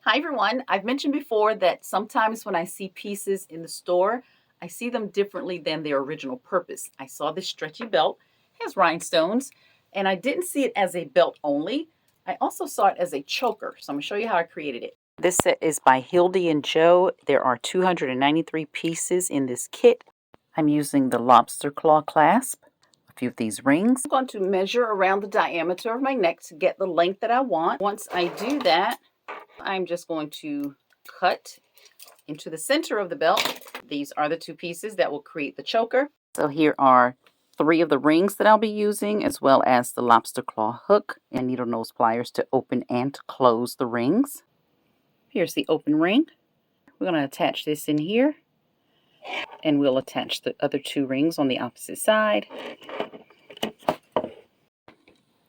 Hi everyone. I've mentioned before that sometimes when I see pieces in the store, I see them differently than their original purpose. I saw this stretchy belt, has rhinestones, and I didn't see it as a belt only. I also saw it as a choker. So I'm going to show you how I created it. This set is by Hildy and Joe. There are 293 pieces in this kit. I'm using the lobster claw clasp, a few of these rings. I'm going to measure around the diameter of my neck to get the length that I want. Once I do that, I'm just going to cut into the center of the belt. These are the two pieces that will create the choker. So here are 3 of the rings that I'll be using, as well as the lobster claw hook and needle nose pliers to open and to close the rings. Here's the open ring. We're going to attach this in here, and we'll attach the other 2 rings on the opposite side.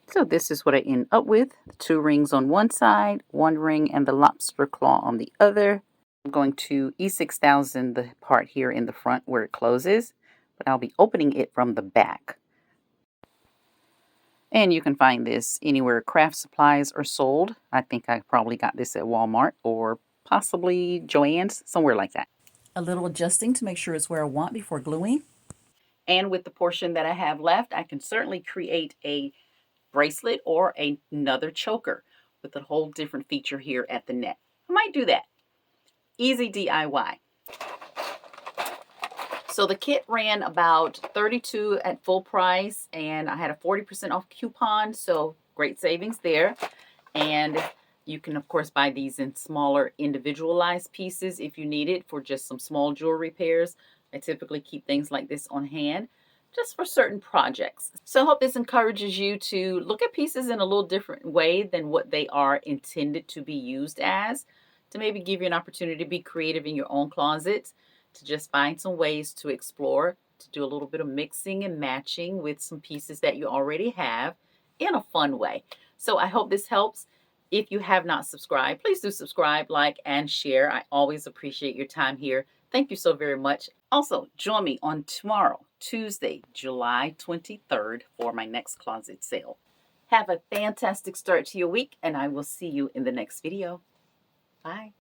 So this is what I end up with. The 2 rings on one side, 1 ring and the lobster claw on the other. I'm going to E6000 the part here in the front where it closes, but I'll be opening it from the back. And you can find this anywhere craft supplies are sold. I think I probably got this at Walmart or possibly Joann's, somewhere like that. A little adjusting to make sure it's where I want before gluing. And with the portion that I have left, I can certainly create a bracelet or another choker with a whole different feature here at the neck. I might do that. Easy DIY. So the kit ran about $32 at full price, and I had a 40% off coupon, so great savings there. And you can of course buy these in smaller individualized pieces if you need it for just some small jewelry pairs. I typically keep things like this on hand just for certain projects. So I hope this encourages you to look at pieces in a little different way than what they are intended to be used as, to maybe give you an opportunity to be creative in your own closet, to just find some ways to explore, to do a little bit of mixing and matching with some pieces that you already have in a fun way. So I hope this helps. If you have not subscribed, please do subscribe, like, and share. I always appreciate your time here. Thank you so very much. Also, join me on tomorrow, Tuesday, July 23rd, for my next closet sale. Have a fantastic start to your week, and I will see you in the next video. Bye.